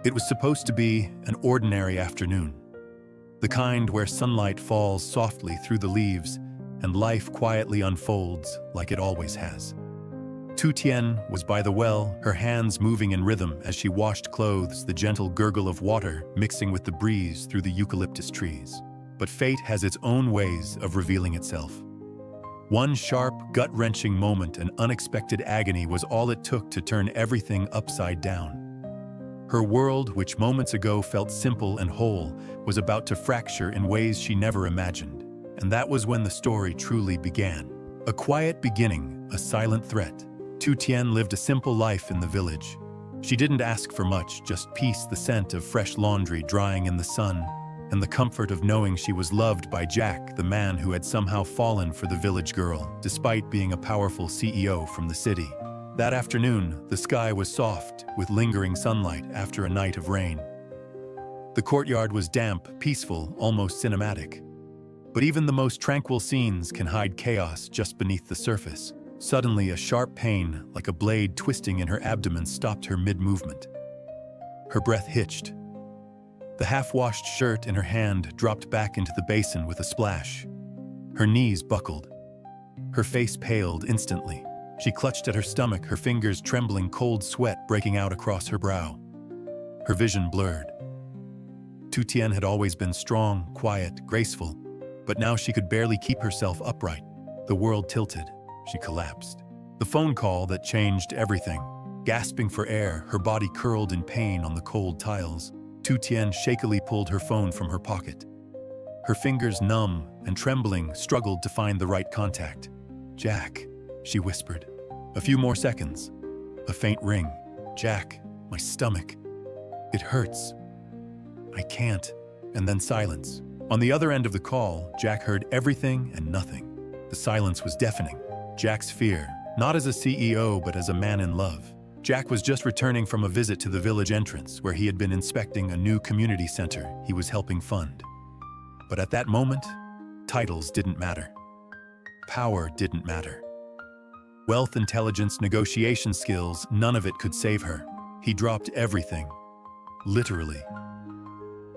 It was supposed to be an ordinary afternoon, the kind where sunlight falls softly through the leaves and life quietly unfolds like it always has. Tu Tien was by the well, her hands moving in rhythm as she washed clothes, the gentle gurgle of water mixing with the breeze through the eucalyptus trees. But fate has its own ways of revealing itself. One sharp, gut-wrenching moment and unexpected agony was all it took to turn everything upside down. Her world, which moments ago felt simple and whole, was about to fracture in ways she never imagined. And that was when the story truly began. A quiet beginning, a silent threat. Tu Tien lived a simple life in the village. She didn't ask for much, just peace, the scent of fresh laundry drying in the sun, and the comfort of knowing she was loved by Jack, the man who had somehow fallen for the village girl, despite being a powerful CEO from the city. That afternoon, the sky was soft, with lingering sunlight after a night of rain. The courtyard was damp, peaceful, almost cinematic. But even the most tranquil scenes can hide chaos just beneath the surface. Suddenly, a sharp pain, like a blade twisting in her abdomen, stopped her mid-movement. Her breath hitched. The half-washed shirt in her hand dropped back into the basin with a splash. Her knees buckled. Her face paled instantly. She clutched at her stomach, her fingers trembling, cold sweat breaking out across her brow. Her vision blurred. Tu Tien had always been strong, quiet, graceful, but now she could barely keep herself upright. The world tilted. She collapsed. The phone call that changed everything. Gasping for air, her body curled in pain on the cold tiles. Tu Tien shakily pulled her phone from her pocket. Her fingers, numb and trembling, struggled to find the right contact. "Jack," she whispered. A few more seconds. A faint ring. "Jack, my stomach. It hurts. I can't." And then silence. On the other end of the call, Jack heard everything and nothing. The silence was deafening. Jack's fear, not as a CEO but as a man in love. Jack was just returning from a visit to the village entrance where he had been inspecting a new community center he was helping fund. But at that moment, titles didn't matter. Power didn't matter. Wealth, intelligence, negotiation skills, none of it could save her. He dropped everything. Literally.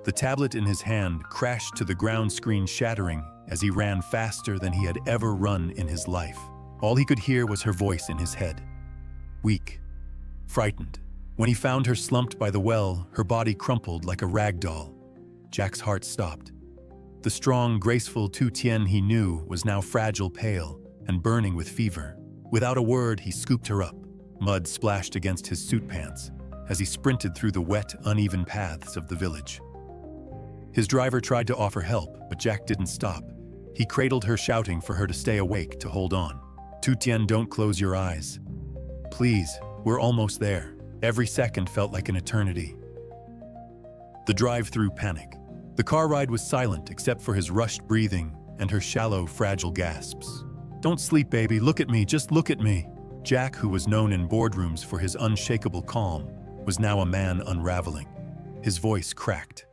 The tablet in his hand crashed to the ground, screen shattering as he ran faster than he had ever run in his life. All he could hear was her voice in his head. Weak. Frightened. When he found her slumped by the well, her body crumpled like a rag doll. Jack's heart stopped. The strong, graceful Tu Tien he knew was now fragile, pale, and burning with fever. Without a word, he scooped her up. Mud splashed against his suit pants as he sprinted through the wet, uneven paths of the village. His driver tried to offer help, but Jack didn't stop. He cradled her, shouting for her to stay awake, to hold on. "Tu Tien, don't close your eyes. Please, we're almost there." Every second felt like an eternity. The drive-through panic. The car ride was silent except for his rushed breathing and her shallow, fragile gasps. "Don't sleep, baby. Look at me. Just look at me." Jack, who was known in boardrooms for his unshakable calm, was now a man unraveling. His voice cracked.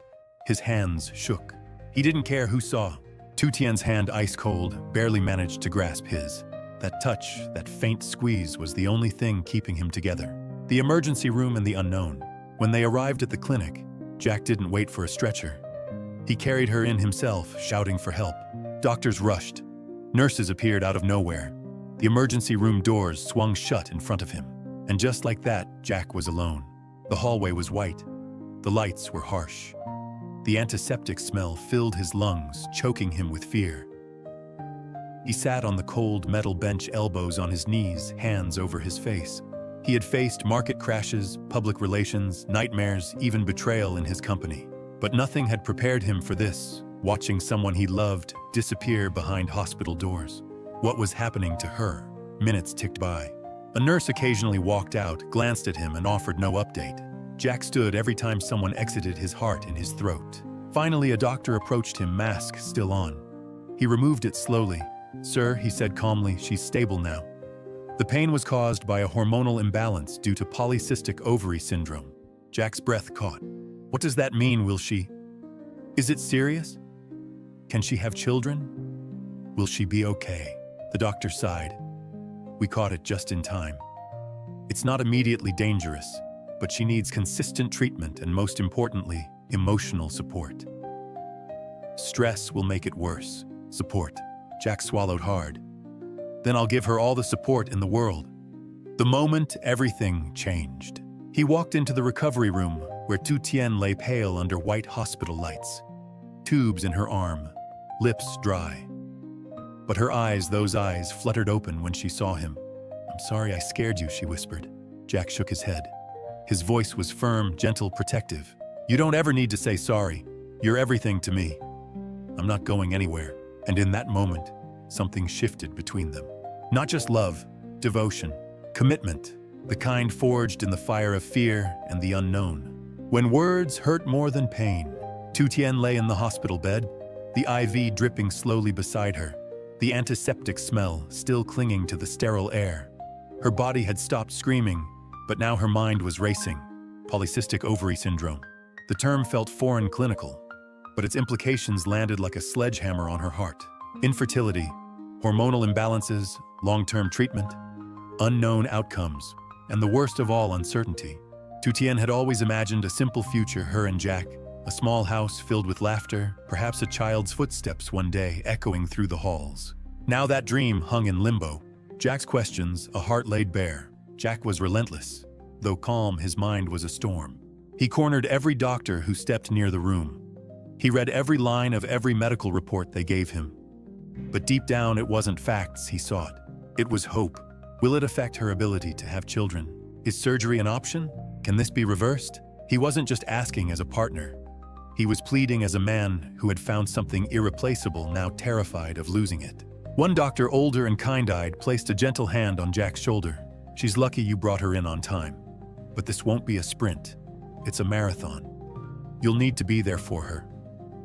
His hands shook. He didn't care who saw. Tu Tien's hand, ice cold, barely managed to grasp his. That touch, that faint squeeze, was the only thing keeping him together. The emergency room and the unknown. When they arrived at the clinic, Jack didn't wait for a stretcher. He carried her in himself, shouting for help. Doctors rushed. Nurses appeared out of nowhere. The emergency room doors swung shut in front of him. And just like that, Jack was alone. The hallway was white. The lights were harsh. The antiseptic smell filled his lungs, choking him with fear. He sat on the cold metal bench, elbows on his knees, hands over his face. He had faced market crashes, public relations, nightmares, even betrayal in his company. But nothing had prepared him for this, watching someone he loved disappear behind hospital doors. What was happening to her? Minutes ticked by. A nurse occasionally walked out, glanced at him, and offered no update. Jack stood every time someone exited, his heart in his throat. Finally, a doctor approached him, mask still on. He removed it slowly. "Sir," he said calmly, "she's stable now." The pain was caused by a hormonal imbalance due to polycystic ovary syndrome. Jack's breath caught. What does that mean? Will she? Is it serious? Can she have children? Will she be okay? The doctor sighed. "We caught it just in time. It's not immediately dangerous. but she needs consistent treatment and, most importantly, emotional support. Stress will make it worse. Support. Jack swallowed hard. Then I'll give her all the support in the world. The moment everything changed. He walked into the recovery room where Tu Tien lay pale under white hospital lights. Tubes in her arm, lips dry. But her eyes, those eyes, fluttered open when she saw him. "I'm sorry I scared you," she whispered. Jack shook his head. His voice was firm, gentle, protective. "You don't ever need to say sorry. You're everything to me. I'm not going anywhere." And in that moment, something shifted between them. Not just love, devotion, commitment, the kind forged in the fire of fear and the unknown. When words hurt more than pain, Tu Tien lay in the hospital bed, the IV dripping slowly beside her, the antiseptic smell still clinging to the sterile air. Her body had stopped screaming, but now her mind was racing. Polycystic ovary syndrome. The term felt foreign clinical, but its implications landed like a sledgehammer on her heart. Infertility, hormonal imbalances, long-term treatment, unknown outcomes, and the worst of all, uncertainty. Tu Tien had always imagined a simple future, her and Jack, a small house filled with laughter, perhaps a child's footsteps one day echoing through the halls. Now that dream hung in limbo. Jack's questions, a heart laid bare. Jack was relentless. Though calm, his mind was a storm. He cornered every doctor who stepped near the room. He read every line of every medical report they gave him. But deep down, it wasn't facts he sought. It was hope. Will it affect her ability to have children? Is surgery an option? Can this be reversed? He wasn't just asking as a partner. He was pleading as a man who had found something irreplaceable, now terrified of losing it. One doctor, older and kind-eyed, placed a gentle hand on Jack's shoulder. "She's lucky you brought her in on time. But this won't be a sprint. It's a marathon. You'll need to be there for her.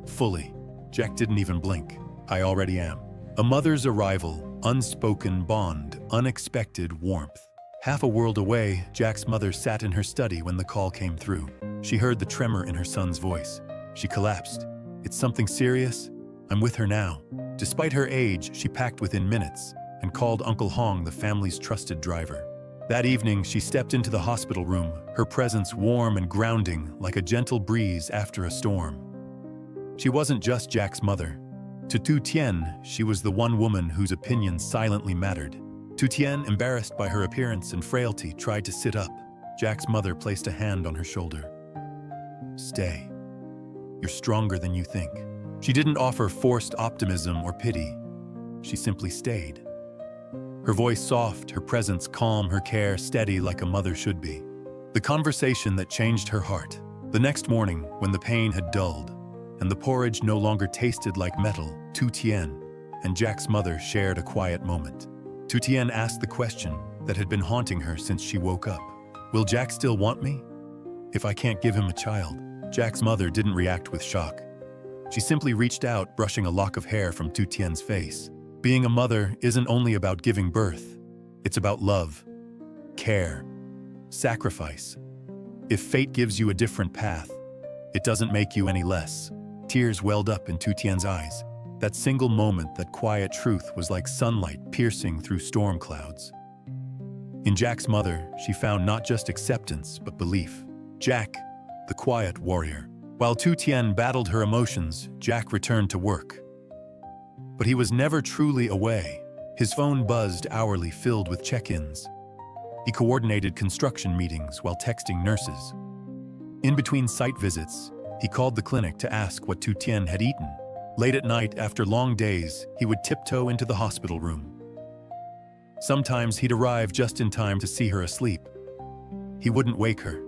Fully." Jack didn't even blink. "I already am." A mother's arrival, unspoken bond, unexpected warmth. Half a world away, Jack's mother sat in her study when the call came through. She heard the tremor in her son's voice. She collapsed. "It's something serious? I'm with her now." Despite her age, she packed within minutes and called Uncle Hong, the family's trusted driver. That evening, she stepped into the hospital room, her presence warm and grounding like a gentle breeze after a storm. She wasn't just Jack's mother. To Tu Tien, she was the one woman whose opinion silently mattered. Tu Tien, embarrassed by her appearance and frailty, tried to sit up. Jack's mother placed a hand on her shoulder. "Stay. You're stronger than you think." She didn't offer forced optimism or pity. She simply stayed. Her voice soft, her presence calm, her care steady like a mother should be. The conversation that changed her heart. The next morning, when the pain had dulled, and the porridge no longer tasted like metal, Tu Tien and Jack's mother shared a quiet moment. Tu Tien asked the question that had been haunting her since she woke up. "Will Jack still want me if I can't give him a child?" Jack's mother didn't react with shock. She simply reached out, brushing a lock of hair from Tu Tien's face. Being a mother isn't only about giving birth. It's about love, care, sacrifice. If fate gives you a different path, it doesn't make you any less. Tears welled up in Tu Tien's eyes. That single moment, that quiet truth was like sunlight piercing through storm clouds. In Jack's mother, she found not just acceptance, but belief. Jack, the quiet warrior. While Tu Tien battled her emotions, Jack returned to work. But he was never truly away. His phone buzzed hourly, filled with check-ins. He coordinated construction meetings while texting nurses. In between site visits, he called the clinic to ask what Tu Tien had eaten. Late at night, after long days, he would tiptoe into the hospital room. Sometimes he'd arrive just in time to see her asleep. He wouldn't wake her.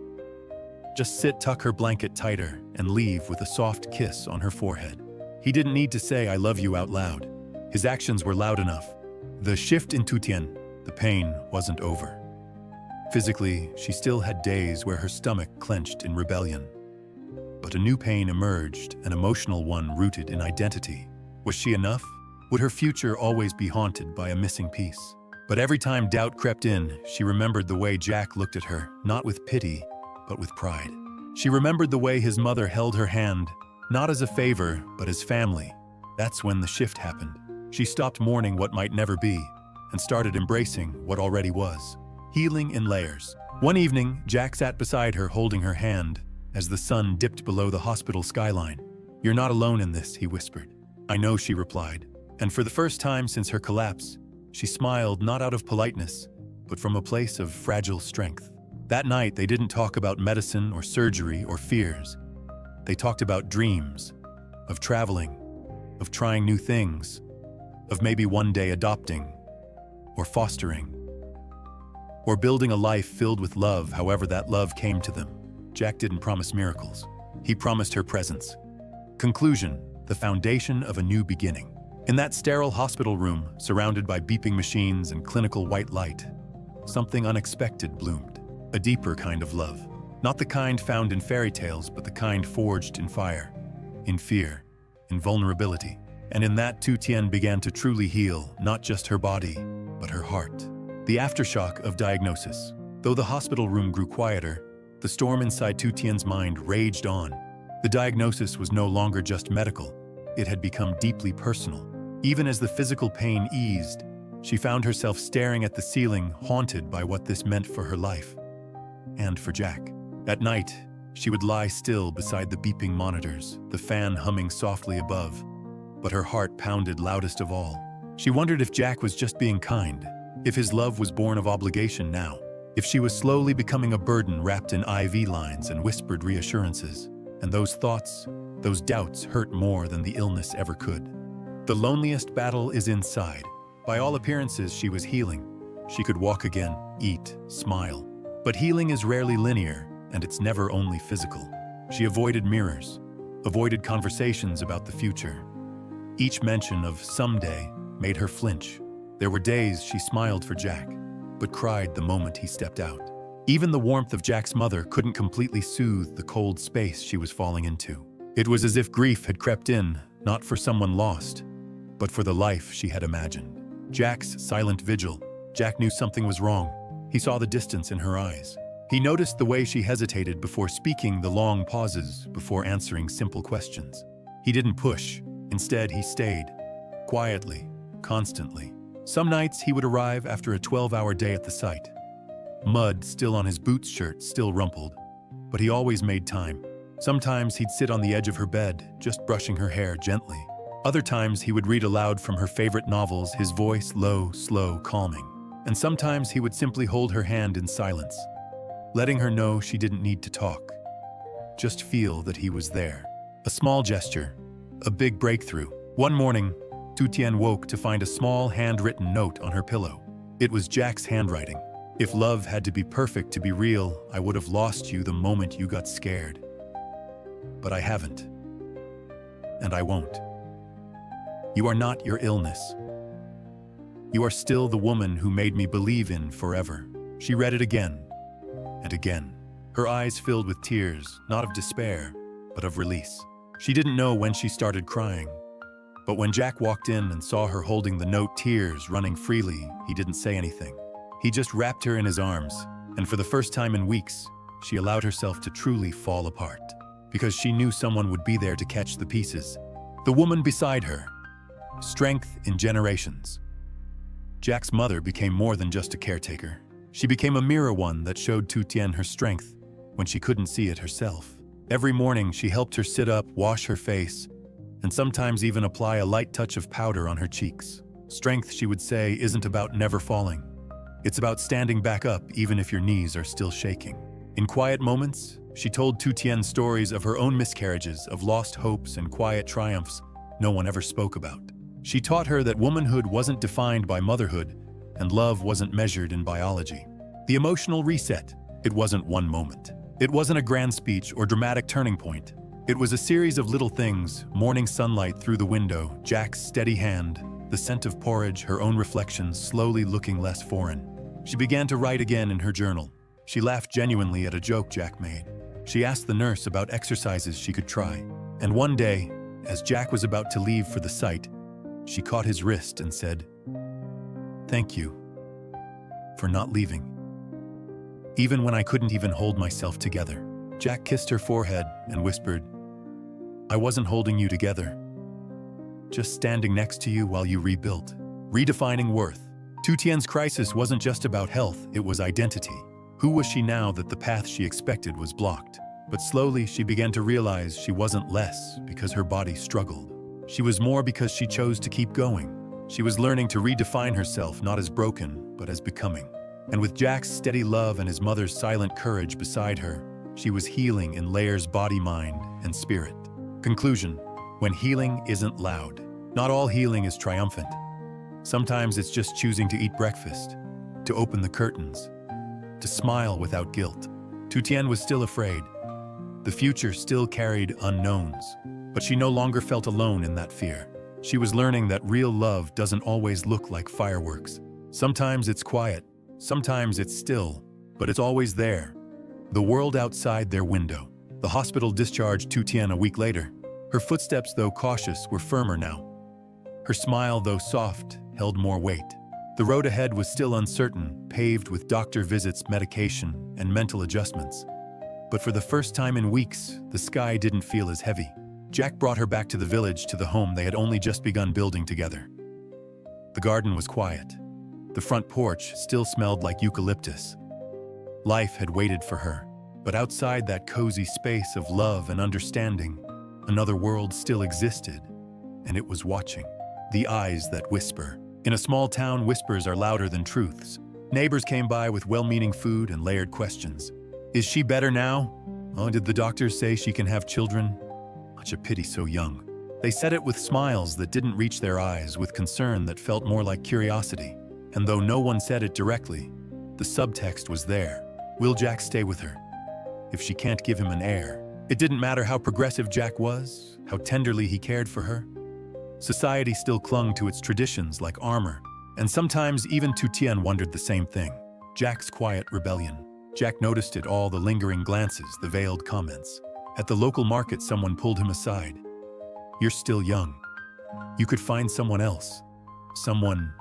Just sit, tuck her blanket tighter, and leave with a soft kiss on her forehead. He didn't need to say "I love you" out loud. His actions were loud enough. The shift in Tu Tien, the pain wasn't over. Physically, she still had days where her stomach clenched in rebellion. But a new pain emerged, an emotional one rooted in identity. Was she enough? Would her future always be haunted by a missing piece? But every time doubt crept in, she remembered the way Jack looked at her, not with pity, but with pride. She remembered the way his mother held her hand, not as a favor, but as family. That's when the shift happened. She stopped mourning what might never be, and started embracing what already was. Healing in layers. One evening, Jack sat beside her holding her hand as the sun dipped below the hospital skyline. "You're not alone in this," he whispered. "I know," she replied. And for the first time since her collapse, she smiled not out of politeness, but from a place of fragile strength. That night, they didn't talk about medicine or surgery or fears. They talked about dreams, of traveling, of trying new things, of maybe one day adopting, or fostering, or building a life filled with love, however that love came to them. Jack didn't promise miracles. He promised her presence. Conclusion: the foundation of a new beginning. In that sterile hospital room, surrounded by beeping machines and clinical white light, something unexpected bloomed. A deeper kind of love. Not the kind found in fairy tales, but the kind forged in fire, in fear, in vulnerability. And in that, Tu Tien began to truly heal, not just her body, but her heart. The aftershock of diagnosis. Though the hospital room grew quieter, the storm inside Tu Tien's mind raged on. The diagnosis was no longer just medical. It had become deeply personal. Even as the physical pain eased, she found herself staring at the ceiling, haunted by what this meant for her life. And for Jack. At night, she would lie still beside the beeping monitors, the fan humming softly above, but her heart pounded loudest of all. She wondered if Jack was just being kind, if his love was born of obligation now, if she was slowly becoming a burden wrapped in IV lines and whispered reassurances. And those thoughts, those doubts hurt more than the illness ever could. The loneliest battle is inside. By all appearances, she was healing. She could walk again, eat, smile. But healing is rarely linear, and it's never only physical. She avoided mirrors, avoided conversations about the future. Each mention of someday made her flinch. There were days she smiled for Jack, but cried the moment he stepped out. Even the warmth of Jack's mother couldn't completely soothe the cold space she was falling into. It was as if grief had crept in, not for someone lost, but for the life she had imagined. Jack's silent vigil. Jack knew something was wrong. He saw the distance in her eyes. He noticed the way she hesitated before speaking, the long pauses before answering simple questions. He didn't push. Instead, he stayed, quietly, constantly. Some nights he would arrive after a 12-hour day at the site. Mud still on his boots shirt, still rumpled, but he always made time. Sometimes he'd sit on the edge of her bed, just brushing her hair gently. Other times he would read aloud from her favorite novels, his voice low, slow, calming. And sometimes he would simply hold her hand in silence, letting her know she didn't need to talk. Just feel that he was there. A small gesture, a big breakthrough. One morning, Tu Tien woke to find a small handwritten note on her pillow. It was Jack's handwriting. "If love had to be perfect to be real, I would have lost you the moment you got scared. But I haven't. And I won't. You are not your illness. You are still the woman who made me believe in forever." She read it again and again. Her eyes filled with tears, not of despair, but of release. She didn't know when she started crying. But when Jack walked in and saw her holding the note, tears running freely, he didn't say anything. He just wrapped her in his arms, and for the first time in weeks, she allowed herself to truly fall apart. Because she knew someone would be there to catch the pieces. The woman beside her. Strength in generations. Jack's mother became more than just a caretaker. She became a mirror, one that showed Tu Tien her strength when she couldn't see it herself. Every morning, she helped her sit up, wash her face, and sometimes even apply a light touch of powder on her cheeks. Strength, she would say, isn't about never falling. It's about standing back up even if your knees are still shaking. In quiet moments, she told Tu Tien stories of her own miscarriages, of lost hopes and quiet triumphs no one ever spoke about. She taught her that womanhood wasn't defined by motherhood, and love wasn't measured in biology. The emotional reset, it wasn't one moment. It wasn't a grand speech or dramatic turning point. It was a series of little things: morning sunlight through the window, Jack's steady hand, the scent of porridge, her own reflections slowly looking less foreign. She began to write again in her journal. She laughed genuinely at a joke Jack made. She asked the nurse about exercises she could try. And one day, as Jack was about to leave for the site, she caught his wrist and said, "Thank you for not leaving. Even when I couldn't even hold myself together." Jack kissed her forehead and whispered, "I wasn't holding you together, just standing next to you while you rebuilt." Redefining worth. Tu Tien's crisis wasn't just about health, it was identity. Who was she now that the path she expected was blocked? But slowly she began to realize she wasn't less because her body struggled. She was more because she chose to keep going. She was learning to redefine herself not as broken, but as becoming. And with Jack's steady love and his mother's silent courage beside her, she was healing in layers body, mind, and spirit. Conclusion: when healing isn't loud, not all healing is triumphant. Sometimes it's just choosing to eat breakfast, to open the curtains, to smile without guilt. Tu Tien was still afraid. The future still carried unknowns, but she no longer felt alone in that fear. She was learning that real love doesn't always look like fireworks. Sometimes it's quiet, sometimes it's still, but it's always there. The world outside their window. The hospital discharged Tu Tien a week later. Her footsteps, though cautious, were firmer now. Her smile, though soft, held more weight. The road ahead was still uncertain, paved with doctor visits, medication, and mental adjustments. But for the first time in weeks, the sky didn't feel as heavy. Jack brought her back to the village, to the home they had only just begun building together. The garden was quiet. The front porch still smelled like eucalyptus. Life had waited for her, but outside that cozy space of love and understanding, another world still existed, and it was watching. The eyes that whisper. In a small town, whispers are louder than truths. Neighbors came by with well-meaning food and layered questions. Is she better now? Oh, did the doctors say she can have children? Such a pity, so young. They said it with smiles that didn't reach their eyes, with concern that felt more like curiosity. And though no one said it directly, the subtext was there. Will Jack stay with her if she can't give him an heir? It didn't matter how progressive Jack was, how tenderly he cared for her. Society still clung to its traditions like armor, and sometimes even Tu Tien wondered the same thing. Jack's quiet rebellion. Jack noticed it all, the lingering glances, the veiled comments. At the local market, someone pulled him aside. You're still young. You could find someone else. Someone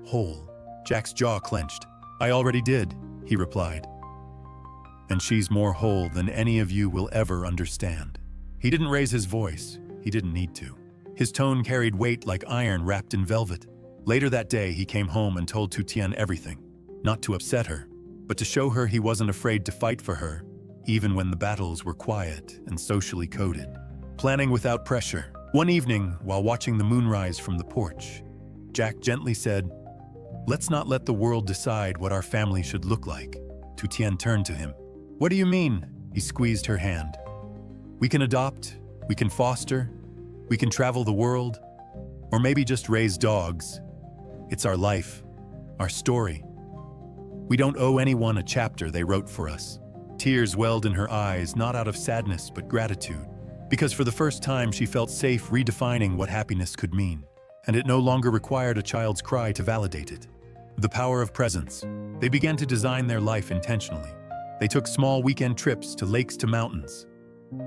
whole. Jack's jaw clenched. I already did, he replied. And she's more whole than any of you will ever understand. He didn't raise his voice. He didn't need to. His tone carried weight like iron wrapped in velvet. Later that day, he came home and told Tu Tien everything. Not to upset her, but to show her he wasn't afraid to fight for her, even when the battles were quiet and socially coded. Planning without pressure. One evening, while watching the moonrise from the porch, Jack gently said, "Let's not let the world decide what our family should look like." Tu Tien turned to him. What do you mean? He squeezed her hand. We can adopt, we can foster, we can travel the world, or maybe just raise dogs. It's our life, our story. We don't owe anyone a chapter they wrote for us. Tears welled in her eyes, not out of sadness but gratitude, because for the first time she felt safe redefining what happiness could mean, and it no longer required a child's cry to validate it. The power of presence. They began to design their life intentionally. They took small weekend trips to lakes, to mountains,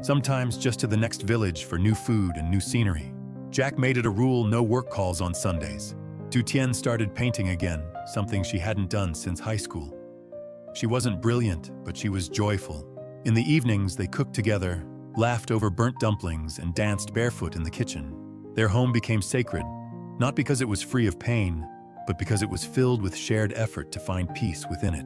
sometimes just to the next village for new food and new scenery. Jack made it a rule, no work calls on Sundays. Tu Tien started painting again, something she hadn't done since high school. She wasn't brilliant, but she was joyful. In the evenings, they cooked together, laughed over burnt dumplings, and danced barefoot in the kitchen. Their home became sacred, not because it was free of pain, but because it was filled with shared effort to find peace within it.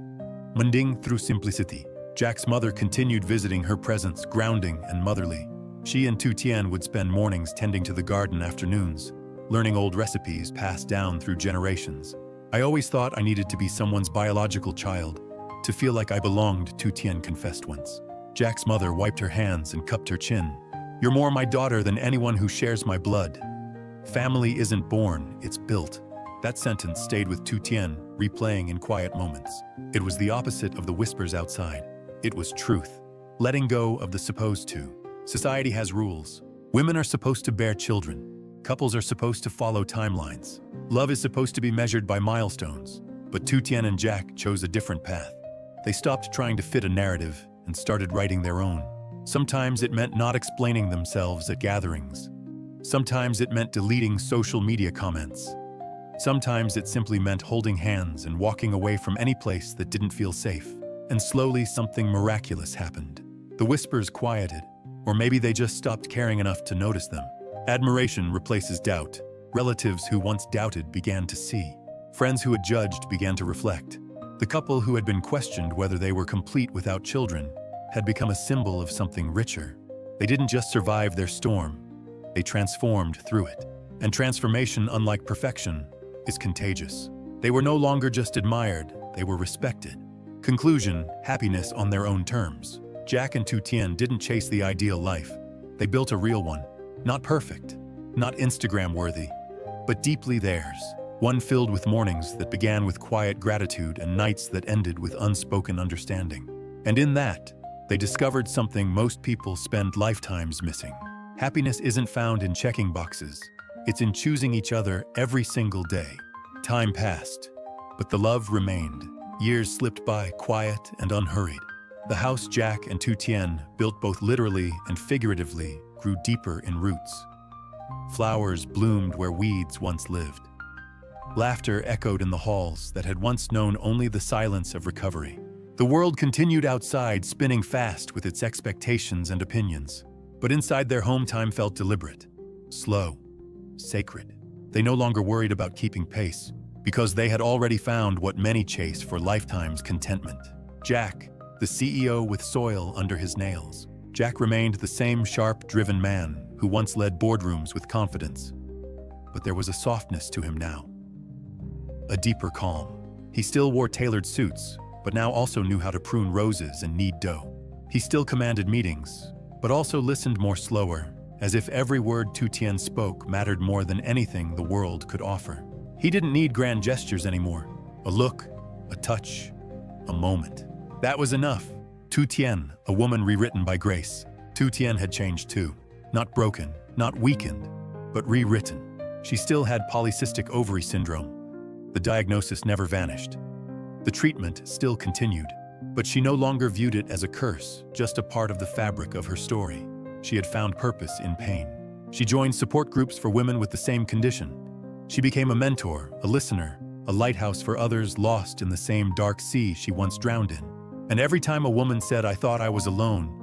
Mending through simplicity. Jack's mother continued visiting, her presence grounding and motherly. She and Tu Tien would spend mornings tending to the garden, afternoons learning old recipes passed down through generations. I always thought I needed to be someone's biological child, to feel like I belonged, Tu Tien confessed once. Jack's mother wiped her hands and cupped her chin. You're more my daughter than anyone who shares my blood. Family isn't born, it's built. That sentence stayed with Tu Tien, replaying in quiet moments. It was the opposite of the whispers outside. It was truth. Letting go of the supposed to. Society has rules. Women are supposed to bear children. Couples are supposed to follow timelines. Love is supposed to be measured by milestones. But Tu Tien and Jack chose a different path. They stopped trying to fit a narrative and started writing their own. Sometimes it meant not explaining themselves at gatherings. Sometimes it meant deleting social media comments. Sometimes it simply meant holding hands and walking away from any place that didn't feel safe. And slowly something miraculous happened. The whispers quieted, or maybe they just stopped caring enough to notice them. Admiration replaces doubt. Relatives who once doubted began to see. Friends who had judged began to reflect. The couple who had been questioned whether they were complete without children had become a symbol of something richer. They didn't just survive their storm, they transformed through it. And transformation, unlike perfection, is contagious. They were no longer just admired, they were respected. Conclusion: happiness on their own terms. Jack and Tu Tien didn't chase the ideal life. They built a real one. Not perfect, not Instagram-worthy, but deeply theirs. One filled with mornings that began with quiet gratitude and nights that ended with unspoken understanding. And in that, they discovered something most people spend lifetimes missing. Happiness isn't found in checking boxes. It's in choosing each other every single day. Time passed, but the love remained. Years slipped by, quiet and unhurried. The house Jack and Tu Tien built both literally and figuratively grew deeper in roots. Flowers bloomed where weeds once lived. Laughter echoed in the halls that had once known only the silence of recovery. The world continued outside, spinning fast with its expectations and opinions. But inside their home, time felt deliberate, slow, sacred. They no longer worried about keeping pace, because they had already found what many chase for lifetime's contentment. Jack, the CEO with soil under his nails. Jack remained the same sharp, driven man who once led boardrooms with confidence. But there was a softness to him now, a deeper calm. He still wore tailored suits, but now also knew how to prune roses and knead dough. He still commanded meetings, but also listened more slower, as if every word Tu Tien spoke mattered more than anything the world could offer. He didn't need grand gestures anymore. A look, a touch, a moment. That was enough. Tu Tien, a woman rewritten by grace. Tu Tien had changed too. Not broken, not weakened, but rewritten. She still had polycystic ovary syndrome. The diagnosis never vanished. The treatment still continued, but she no longer viewed it as a curse, just a part of the fabric of her story. She had found purpose in pain. She joined support groups for women with the same condition. She became a mentor, a listener, a lighthouse for others lost in the same dark sea she once drowned in. And every time a woman said, "I thought I was alone,"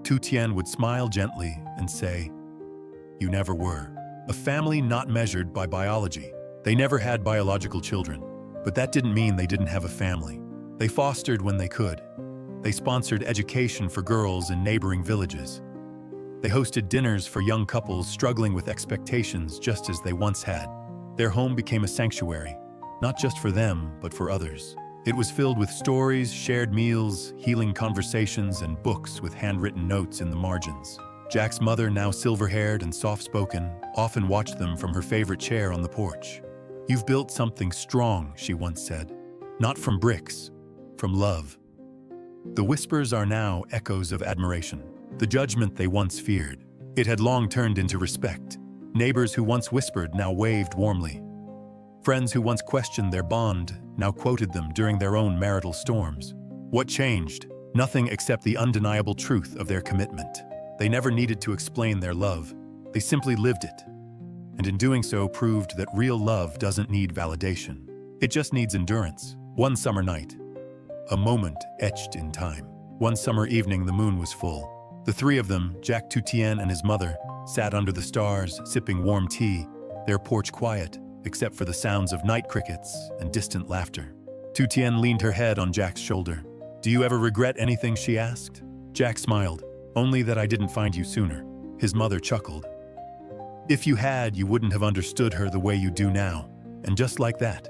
Tu Tien would smile gently and say, "You never were." A family not measured by biology. They never had biological children, but that didn't mean they didn't have a family. They fostered when they could. They sponsored education for girls in neighboring villages. They hosted dinners for young couples struggling with expectations just as they once had. Their home became a sanctuary, not just for them, but for others. It was filled with stories, shared meals, healing conversations, and books with handwritten notes in the margins. Jack's mother, now silver-haired and soft-spoken, often watched them from her favorite chair on the porch. "You've built something strong," she once said. "Not from bricks, from love." The whispers are now echoes of admiration. The judgment they once feared. It had long turned into respect. Neighbors who once whispered now waved warmly. Friends who once questioned their bond now quoted them during their own marital storms. What changed? Nothing except the undeniable truth of their commitment. They never needed to explain their love. They simply lived it. And in doing so proved that real love doesn't need validation. It just needs endurance. One summer night. A moment etched in time. One summer evening, the moon was full. The three of them, Jack, Tu Tien, and his mother, sat under the stars, sipping warm tea, their porch quiet, except for the sounds of night crickets and distant laughter. Tu Tien leaned her head on Jack's shoulder. "Do you ever regret anything?" she asked. Jack smiled. "Only that I didn't find you sooner." His mother chuckled. "If you had, you wouldn't have understood her the way you do now." And just like that,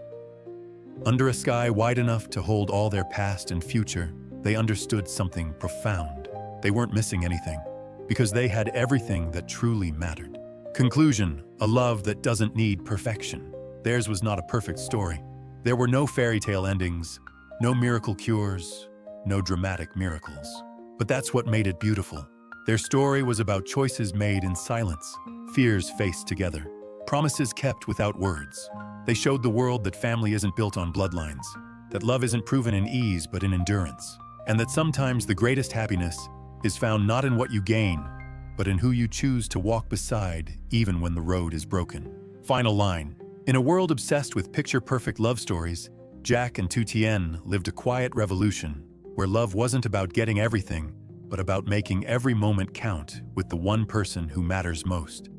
under a sky wide enough to hold all their past and future, they understood something profound. They weren't missing anything, because they had everything that truly mattered. Conclusion: a love that doesn't need perfection. Theirs was not a perfect story. There were no fairy tale endings, no miracle cures, no dramatic miracles. But that's what made it beautiful. Their story was about choices made in silence, fears faced together, promises kept without words. They showed the world that family isn't built on bloodlines, that love isn't proven in ease but in endurance, and that sometimes the greatest happiness is found not in what you gain, but in who you choose to walk beside even when the road is broken. Final line. In a world obsessed with picture-perfect love stories, Jack and Tu Tien lived a quiet revolution where love wasn't about getting everything, but about making every moment count with the one person who matters most.